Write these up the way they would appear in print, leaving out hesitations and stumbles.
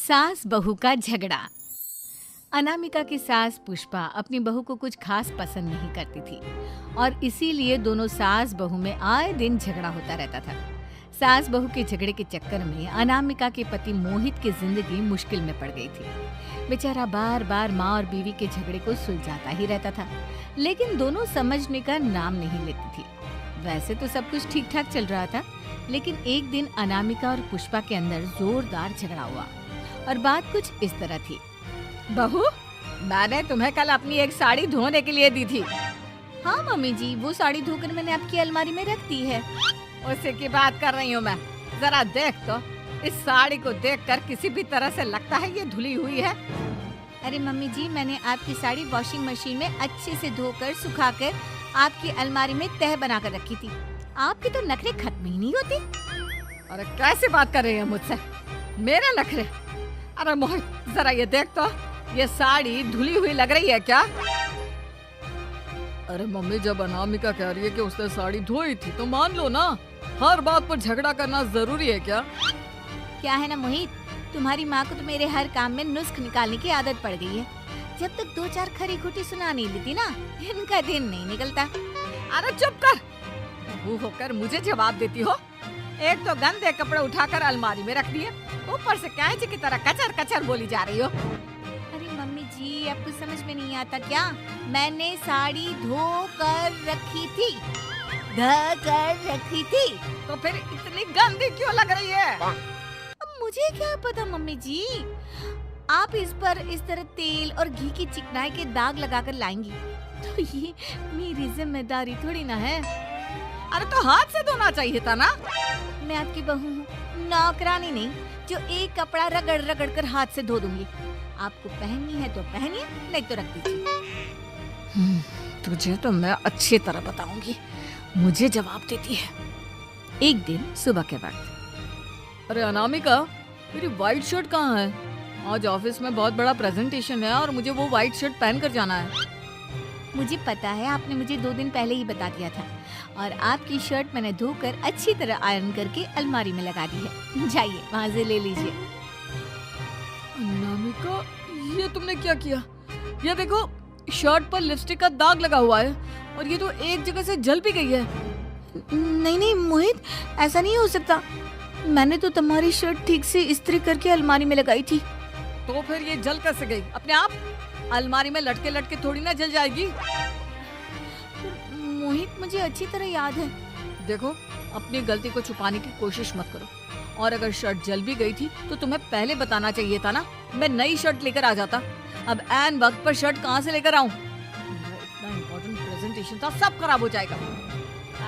सास बहू का झगड़ा। अनामिका की सास पुष्पा अपनी बहू को कुछ खास पसंद नहीं करती थी और इसीलिए दोनों सास बहू में आए दिन झगड़ा होता रहता था। सास बहू के झगड़े के चक्कर में अनामिका के पति मोहित की जिंदगी मुश्किल में पड़ गई थी। बेचारा बार बार माँ और बीवी के झगड़े को सुलझाता ही रहता था, लेकिन दोनों समझने का नाम नहीं लेती थी। वैसे तो सब कुछ ठीक ठाक चल रहा था, लेकिन एक दिन अनामिका और पुष्पा के अंदर जोरदार झगड़ा हुआ और बात कुछ इस तरह थी। बहू, मैंने तुम्हें कल अपनी एक साड़ी धोने के लिए दी थी। हाँ मम्मी जी, वो साड़ी धोकर मैंने आपकी अलमारी में रख दी है। उसी की बात कर रही हूँ मैं। जरा देख तो, इस साड़ी को देखकर किसी भी तरह से लगता है ये धुली हुई है। अरे मम्मी जी, मैंने आपकी साड़ी वॉशिंग मशीन में अच्छे से धोकर सुखाकर आपकी अलमारी में तह बनाकर रखी थी। आपके तो नखरे खत्म ही नहीं होते। अरे कैसे बात कर रही है मुझसे? मेरे नखरे? अरे मोहित, जरा ये देख तो, ये साड़ी धुली हुई लग रही है क्या? अरे मम्मी, जब अनामिका कह रही है कि उसने साड़ी धोई थी तो मान लो ना। हर बात पर झगड़ा करना जरूरी है क्या? क्या है ना मोहित, तुम्हारी माँ को तो मेरे हर काम में नुस्ख निकालने की आदत पड़ गई है। जब तक दो चार खरी खोटी सुना नहीं लेती ना, इनका दिन नहीं निकलता। अरे चुप कर, बहू होकर मुझे जवाब देती हो। एक तो गंदे कपड़े उठाकर अलमारी में रख दिए, ऊपर से कैंची की तरह कचर कचर बोली जा रही हो। अरे मम्मी जी, आपको समझ में नहीं आता क्या? मैंने साड़ी धो कर रखी थी, तो फिर इतनी गंदी क्यों लग रही है? अब मुझे क्या पता मम्मी जी, आप इस पर इस तरह तेल और घी की चिकनाई के दाग लगाकर लाएंगी तो ये मेरी जिम्मेदारी थोड़ी ना है। अरे तो हाथ से धोना चाहिए था ना। मैं आपकी बहू हूँ, नौकरानी नहीं जो एक कपड़ा रगड़ रगड़ कर हाथ से धो दूंगी। आपको पहननी है तो पहनिए, नहीं तो रख दीजिए। तुझे तो मैं अच्छी तरह बताऊंगी, मुझे जवाब देती है। एक दिन सुबह के वक्त। अरे अनामिका, मेरी व्हाइट शर्ट कहाँ है? आज ऑफिस में बहुत बड़ा प्रेजेंटेशन है और मुझे वो व्हाइट शर्ट पहन कर जाना है। मुझे पता है, आपने मुझे 2 दिन पहले ही बता दिया था और आपकी शर्ट मैंने धोकर अच्छी तरह आयरन करके अलमारी में लगा दी है। जाइए वहाँ से ले लीजिए। अनामिका, ये तुमने क्या किया? ये देखो, शर्ट पर लिपस्टिक का दाग लगा हुआ है और ये तो एक जगह से जल भी गई है। नहीं नहीं मोहित, ऐसा नहीं हो सकता। मैंने तो तुम्हारी शर्ट ठीक से इस्त्री करके अलमारी में लगाई थी। तो फिर ये जल कैसे गई? अपने आप अलमारी में लटके लटके थोड़ी ना जल जाएगी। मोहित, मुझे अच्छी तरह याद है। देखो, अपनी गलती को छुपाने की कोशिश मत करो। और अगर शर्ट जल भी गई थी तो तुम्हें पहले बताना चाहिए था ना। मैं नई शर्ट लेकर आ जाता। अब ऐन वक्त पर शर्ट कहाँ से लेकर आऊं? इतना इम्पोर्टेंट प्रेजेंटेशन था, सब खराब हो जाएगा।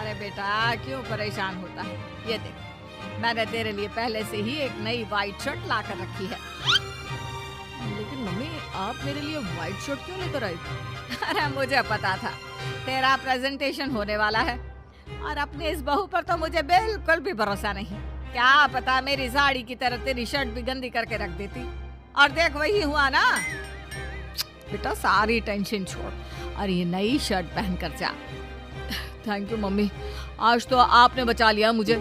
अरे बेटा, क्यों परेशान होता है? ये देख, मैंने तेरे लिए पहले से ही एक नई व्हाइट शर्ट ला कर रखी है। लेकिन मम्मी, आप मेरे लिए व्हाइट शर्ट क्यों लेकर आई? अरे मुझे पता था तेरा प्रेजेंटेशन होने वाला है और अपनी इस बहू पर तो मुझे बिल्कुल भी भरोसा नहीं। क्या पता मेरी साड़ी की तरह तेरी शर्ट भी गंदी करके रख देती। और देख, वही हुआ ना। बेटा, सारी टेंशन छोड़ और ये नई शर्ट पहन कर जा। थैंक यू मम्मी, आज तो आपने बचा लिया मुझे।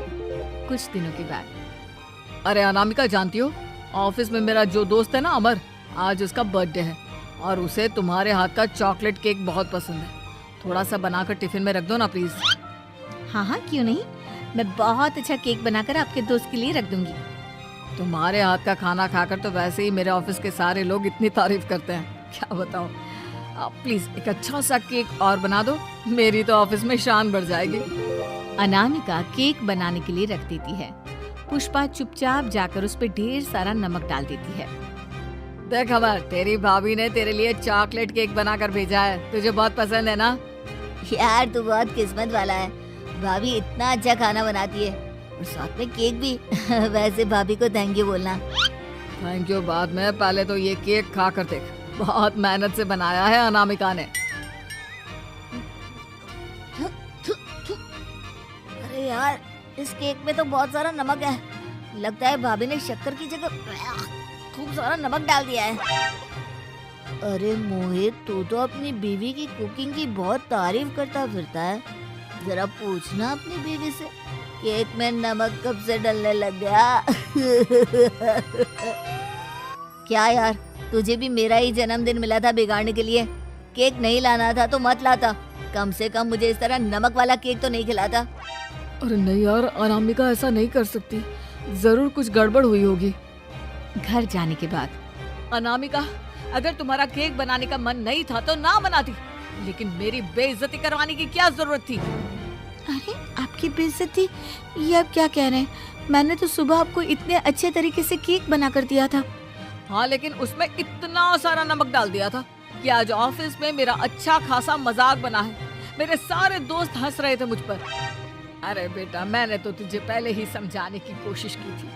कुछ दिनों के बाद। अरे अनामिका, जानती हो, ऑफिस में मेरा जो दोस्त है ना अमर, आज उसका बर्थडे है और उसे तुम्हारे हाथ का चॉकलेट केक बहुत पसंद है। थोड़ा सा बनाकर टिफिन में रख दो ना प्लीज। हाँ हाँ, क्यों नहीं, मैं बहुत अच्छा केक बनाकर आपके दोस्त के लिए रख दूंगी। तुम्हारे हाथ का खाना खाकर तो वैसे ही मेरे ऑफिस के सारे लोग इतनी तारीफ करते हैं, क्या बताऊं। आप प्लीज एक अच्छा सा केक और बना दो, मेरी तो ऑफिस में शान बढ़ जाएगी। अनामिका केक बनाने के लिए रख देती है। पुष्पा चुपचाप जाकर उस पर ढेर सारा नमक डाल देती है। देख अमर, तेरी भाभी ने तेरे लिए चॉकलेट केक बनाकर भेजा है, तुझे बहुत पसंद है ना? यार, तू बहुत किस्मत वाला है। भाभी इतना अच्छा खाना बनाती है और साथ में केक भी। वैसे भाभी को थैंक यू बोलना। थैंक यू बाद में, पहले तो ये केक खा कर देख। बहुत मेहनत से बनाया है अनामिका ने। अरे यार, इस केक में तो बहुत सारा नमक है। लगता है भाभी ने शक्कर की जगह खूब सारा नमक डाल दिया है। अरे मोहित, तू तो अपनी बीवी की कुकिंग की बहुत तारीफ करता फिरता है। जरा पूछना अपनी बीवी से, केक में नमक कब से डलने लग गया। क्या यार, तुझे भी मेरा ही जन्मदिन मिला था बिगाड़ने के लिए। केक नहीं लाना था तो मत लाता, कम से कम मुझे इस तरह नमक वाला केक तो नहीं खिलाता। अरे नहीं यार, अनामिका ऐसा नहीं कर सकती, जरूर कुछ गड़बड़ हुई होगी। घर जाने के बाद अनामिका, अगर तुम्हारा केक बनाने का मन नहीं था तो ना बनाती, लेकिन मेरी बेइज्जती करवाने की क्या जरूरत थी? अरे आपकी बेइज्जती, ये आप क्या कह रहे हैं? मैंने तो सुबह आपको इतने अच्छे तरीके से केक बना कर दिया था। हाँ, लेकिन उसमें इतना सारा नमक डाल दिया था कि आज ऑफिस में मेरा अच्छा खासा मजाक बना है। मेरे सारे दोस्त हंस रहे थे मुझ पर। अरे बेटा, मैंने तो तुझे पहले ही समझाने की कोशिश की थी।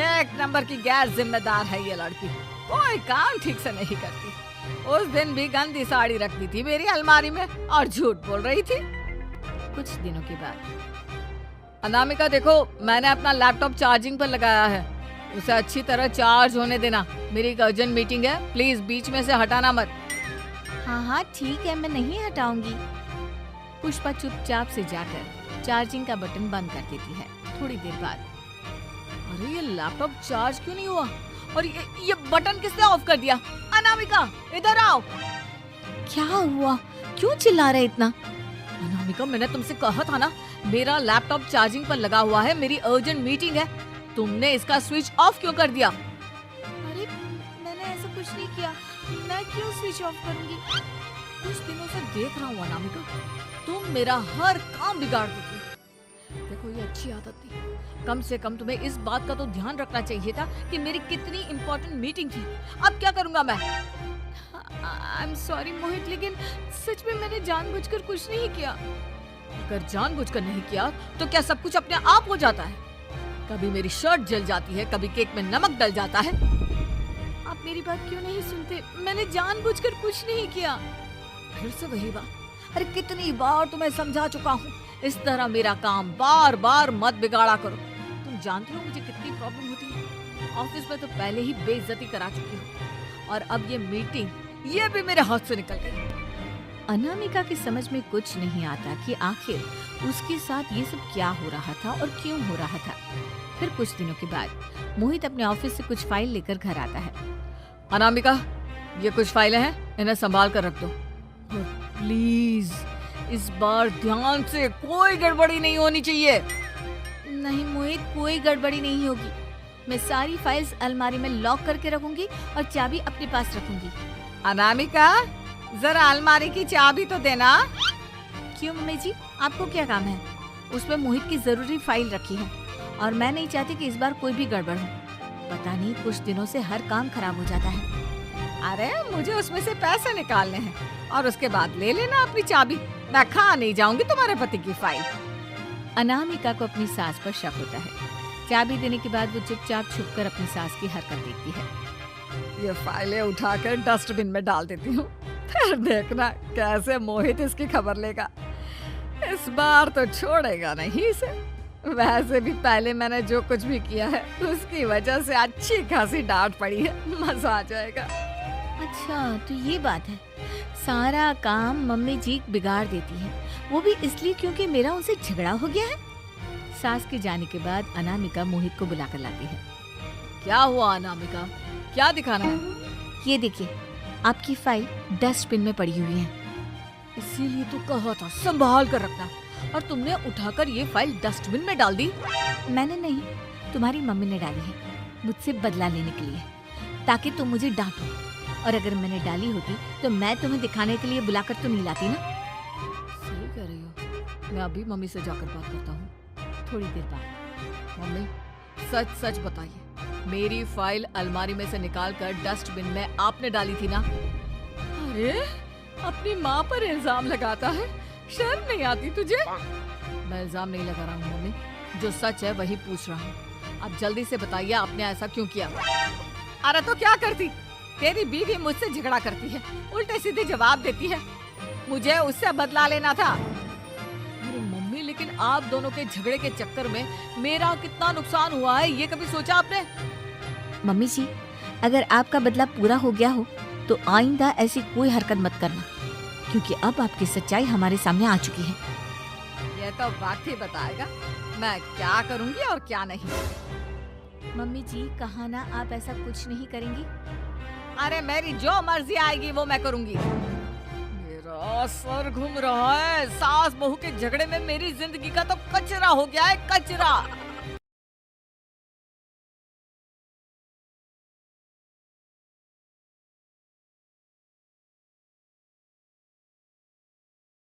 एक नंबर की गैर जिम्मेदार है ये लड़की, कोई काम ठीक से नहीं करती। उस दिन भी गंदी साड़ी रख दी थी मेरी अलमारी में और झूठ बोल रही थी। कुछ दिनों के बाद अनामिका देखो, मैंने अपना लैपटॉप चार्जिंग पर लगाया है, उसे अच्छी तरह चार्ज होने देना। मेरी एक अर्जेंट मीटिंग है, प्लीज बीच में से हटाना मत। हाँ ठीक है, मैं नहीं हटाऊंगी। पुष्पा चुपचाप से जाकर चार्जिंग का बटन बंद कर देती है। थोड़ी देर बाद अरे ये लैपटॉप चार्ज क्यों नहीं हुआ? और ये बटन किसने ऑफ कर दिया? अनामिका इधर आओ। क्या हुआ? क्यों चिल्ला रहे इतना? अनामिका, मैंने तुमसे कहा था ना, मेरा लैपटॉप चार्जिंग पर लगा हुआ है, मेरी अर्जेंट मीटिंग है। तुमने इसका स्विच ऑफ क्यों कर दिया? अरे मैंने ऐसा कुछ नहीं किया, मैं क्यों स्विच ऑफ करूंगी? कुछ दिनों से देख रहा हूँ अनामिका, तुम मेरा हर काम बिगाड़ देती। देखो ये अच्छी आदत थी, कम से कम तुम्हें इस बात का तो ध्यान रखना चाहिए था कि मेरी कितनी इम्पोर्टेंट मीटिंग थी। अब क्या करूंगा मैं? आई एम सॉरी मोहित, लेकिन सच में मैंने जानबूझकर कुछ नहीं किया। अगर जानबूझकर नहीं किया तो क्या सब कुछ अपने आप हो जाता है? कभी मेरी शर्ट जल जाती है, कभी केक में नमक डल जाता है। आप मेरी बात क्यों नहीं सुनते? मैंने जानबूझकर कुछ नहीं किया। फिर से वही बात। अरे कितनी बार तुम्हें समझा चुका हूँ, इस तरह मेरा काम बार बार मत बिगाड़ा करो। तुम जानती हो मुझे कितनी प्रॉब्लम होती है। ऑफिस में तो पहले ही बेइज्जती करा चुकी हूँ और अब ये मीटिंग, ये भी मेरे हाथ से निकल गई। अनामिका की समझ में कुछ नहीं आता कि आखिर उसके साथ ये सब क्या हो रहा था और क्यों हो रहा था। फिर कुछ दिनों के बाद मोहित अपने ऑफिस से कुछ फाइल लेकर घर आता है। अनामिका, ये कुछ फाइलें हैं, इन्हें संभाल कर रख दो। प्लीज इस बार ध्यान से, कोई गड़बड़ी नहीं होनी चाहिए। नहीं मोहित, कोई गड़बड़ी नहीं होगी। मैं सारी फाइल्स अलमारी में लॉक करके रखूंगी और चाबी अपने पास रखूंगी। अनामिका, जरा अलमारी की चाबी तो देना। क्यों मम्मी जी, आपको क्या काम है? उसमें मोहित की जरूरी फाइल रखी है और मैं नहीं चाहती कि इस बार कोई भी गड़बड़ हो। पता नहीं कुछ दिनों से हर काम खराब हो जाता है। अरे मुझे उसमें से पैसे निकालने हैं और उसके बाद ले लेना अपनी चाबी। मैं खा नहीं जाऊंगी तुम्हारे पति की फाइल। अनामिका को अपनी सास पर शक होता है। चाबी देने के बाद वो चुपचाप छुपकर अपनी सास की हरकत देखती है। ये फाइलें उठाकर डस्टबिन में डाल देती हूँ, फिर देखना कैसे मोहित इसकी खबर लेगा। इस बार तो छोड़ेगा नहीं इसे। वैसे भी पहले मैंने जो कुछ भी किया है उसकी वजह से अच्छी खासी डांट पड़ी है, मजा आ जाएगा। अच्छा तो ये बात है, सारा काम मम्मी जी बिगाड़ देती है, वो भी इसलिए क्योंकि मेरा उनसे झगड़ा हो गया है। सास के जाने के बाद अनामिका मोहित को बुलाकर लाती है। क्या हुआ अनामिका, क्या दिखाना है? ये देखिए, आपकी फाइल डस्टबिन में पड़ी हुई है। इसीलिए तो कहा था संभाल कर रखना, और तुमने उठाकर ये फाइल डस्टबिन में डाल दी। मैंने नहीं, तुम्हारी मम्मी ने डाली है, मुझसे बदला लेने के लिए, ताकि तुम मुझे डांटो। और अगर मैंने डाली होती तो मैं तुम्हें दिखाने के लिए बुलाकर तो नहीं लाती ना। सही कह रही हो, मैं अभी मम्मी से जाकर बात करता हूँ। थोड़ी देर बाद। मम्मी सच सच बताइए, मेरी फाइल अलमारी में से निकालकर डस्टबिन में आपने डाली थी ना? अरे अपनी माँ पर इल्जाम लगाता है, शर्म नहीं आती तुझे? मैं इल्जाम नहीं लगा रहा हूँ मम्मी, जो सच है वही पूछ रहा हूँ। अब जल्दी से बताइए आपने ऐसा क्यों किया? अरे तो क्या करती, तेरी बीवी मुझसे झगड़ा करती है, उल्टे सीधे जवाब देती है, मुझे उससे बदला लेना था। अरे मम्मी, लेकिन आप दोनों के झगड़े के चक्कर में मेरा कितना नुकसान हुआ है, ये कभी सोचा आपने? मम्मी जी, अगर आपका बदला पूरा हो गया हो तो आइंदा ऐसी कोई हरकत मत करना, क्योंकि अब आपकी सच्चाई हमारे सामने आ चुकी है। ये तो वक्त ही बताएगा मैं क्या करूंगी और क्या नहीं। मम्मी जी, कहा ना आप ऐसा कुछ नहीं करेंगी। अरे मेरी जो मर्जी आएगी वो मैं करूंगी। मेरा सर घूम रहा है। सास बहू के झगड़े में मेरी जिंदगी का तो कचरा हो गया है, कचरा।